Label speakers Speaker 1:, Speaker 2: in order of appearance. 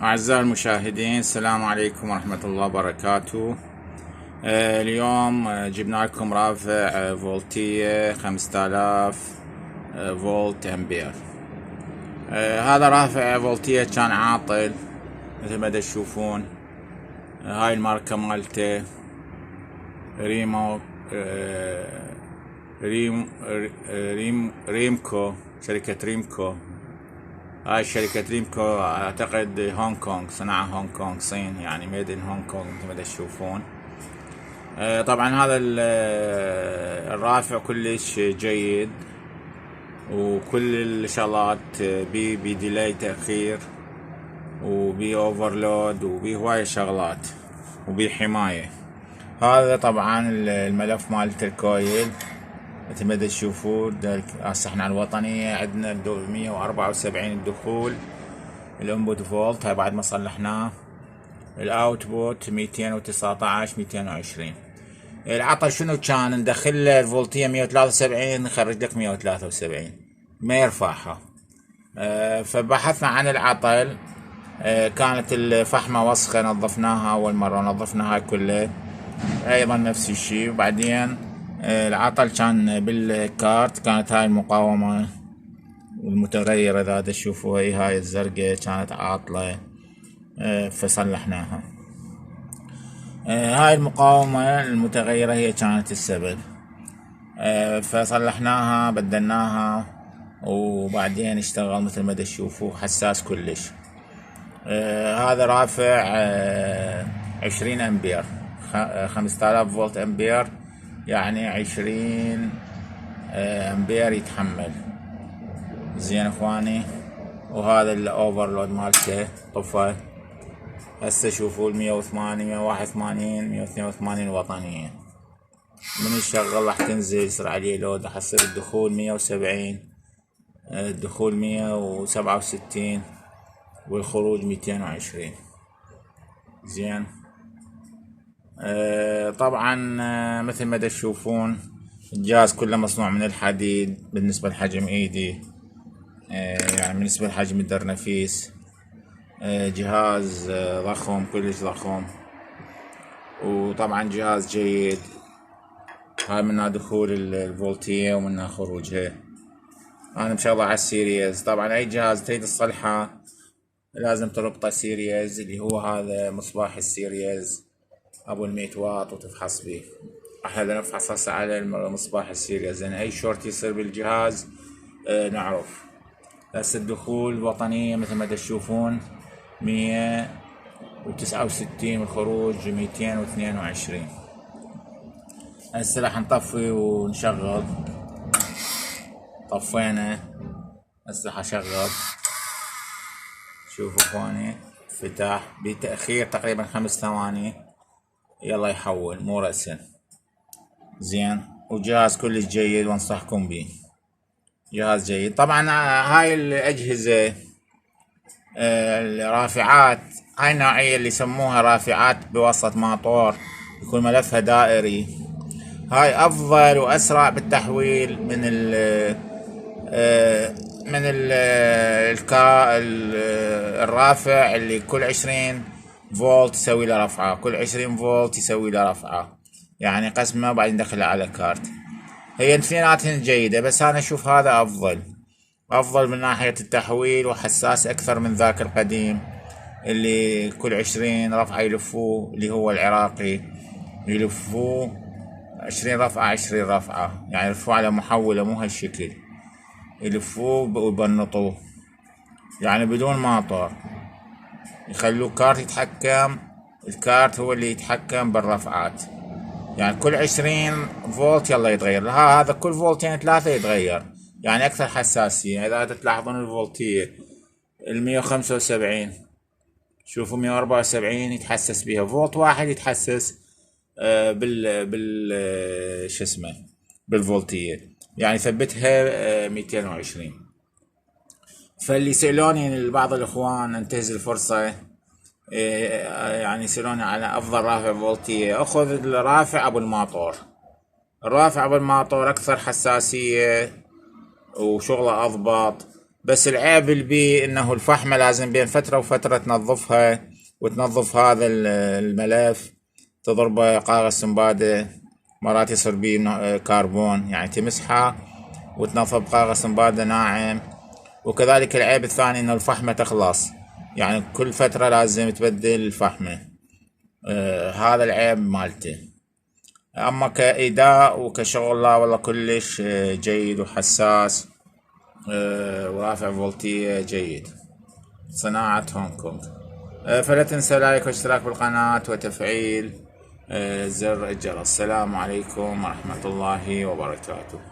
Speaker 1: أعزائي المشاهدين، السلام عليكم ورحمة الله وبركاته. اليوم جبنا لكم رافع فولتية 5000 فولت أمبير. هذا رافع فولتية كان عاطل مثل ما تشوفون. هاي الماركة مالته ريمو ريمكو، شركة ريمكو. هاي شركة ريمكو اعتقد هونغ كونغ، صناعة هونغ كونغ صين، يعني ميد ان هونغ كونغ مثل ما تشوفون. طبعا هذا الرافع كلش جيد، وكل الشغلات بي ديلاي تأخير، وبي اوفرلود، وبي هواية شغلات، وبي حماية. هذا طبعا الملف مالت الكويل مثل ما تشوفون. هسه احنا على الوطنية عندنا 174 الدخول، الانبوت فولت هاي بعد ما صلحناه. الاوتبوت 219 220. العطل شنو كان؟ ندخل له الفولتية 173 نخرج لك 173، ما يرفعها. فبحثنا عن العطل. كانت الفحمة وسخة، نظفناها اول مرة، نظفنا هاي كلها ايضا نفس الشيء. وبعدين العطل كان بالكارت، كانت هاي المقاومة المتغيرة اذا تشوفوا، هاي الزرقاء كانت عاطلة، فصلحناها. هاي المقاومة المتغيرة هي كانت السبب، فصلحناها بدلناها، وبعدين اشتغل مثل ما تشوفوا، حساس كلش. هذا رافع 20 امبير، 5000 فولت امبير، يعني 20 امبير يتحمل. زين اخواني. وهذا الاوفرلود مالته طفى. هسه شوفوا 108 181 182 وطنية. من الشغل راح تنزل يصير عليه لود، راح يصير الدخول 170، الدخول 167، والخروج 220. زين. طبعا مثل ما تشوفون الجهاز كله مصنوع من الحديد بالنسبة لحجم ايدي، يعني بالنسبة لحجم الدرنفيس. جهاز ضخم، كلش ضخم، وطبعا جهاز جيد. هاي منها دخول الفولتية ومنها خروجها. انا مشغله على السيريز. طبعا اي جهاز تريد تصلحه لازم تربطه سيريز، اللي هو هذا مصباح السيريز ابو 100 واط، وتفحص به. احنا نفحص هسه على المصباح السيريز، لان اي شورت يصير بالجهاز نعرف. هسه الدخول وطنية مثل ما تشوفون 169، والخروج 222. هسه راح نطفي ونشغل. طفينا، هسه حشغل. شوفوا اخواني، فتح بتأخير تقريبا 5 ثواني، يلا يحول مو رأسا. زين. وجهاز كلش جيد وانصحكم به، جهاز جيد. طبعا هاي الأجهزة الرافعات، هاي النوعية اللي يسموها رافعات بوسط ماطور، يكون ملفها دائري. هاي أفضل وأسرع بالتحويل من الرافع اللي كل 20 فولت يسوي له رفعة، كل 20 فولت يسوي له رفعة، يعني قسمه وبعدين ندخله على كارت. هي اثنيناتهن جيدة، بس أنا أشوف هذا أفضل من ناحية التحويل، وحساس أكثر من ذاك القديم اللي كل 20 رفعة يلفوه، اللي هو العراقي، يلفوه 20 رفعة 20 رفعة، يعني يلفوه على محولة مو هالشكل، يلفوه ويبنطوه يعني بدون ماطور، يخلوه كارت يتحكم. الكارت هو اللي يتحكم بالرفعات، يعني كل 20 فولت يلا يتغير. هذا كل فولتين 3 يتغير، يعني أكثر حساسية. إذا تلاحظون الفولتية 175، شوفوا 174 يتحسس بها، فولت واحد يتحسس شو اسمه بالفولتية، يعني ثبتها 220. فاللي يسألوني بعض الإخوان، انتهز الفرصة يعني يسألوني على أفضل رافع فولتية، أخذ الرافع أبو الماطور. الرافع أبو الماطور أكثر حساسية وشغله أضبط، بس العيب اللي بيه انه الفحمة لازم بين فترة وفترة تنظفها، وتنظف هذا الملف، تضربه قاغ سنبادة، مرات يصير بيه كربون، يعني تمسحه وتنظف بقاغ سنبادة ناعم. وكذلك العيب الثاني انه الفحمة تخلص، يعني كل فترة لازم تبدل الفحمة. هذا العيب مالته. اما كإداء وكشغل لا والله كلش جيد وحساس، ورافع فولتية جيد. صناعة هونغ كونغ. فلا تنسى لايك واشتراك بالقناة وتفعيل زر الجرس. السلام عليكم ورحمة الله وبركاته.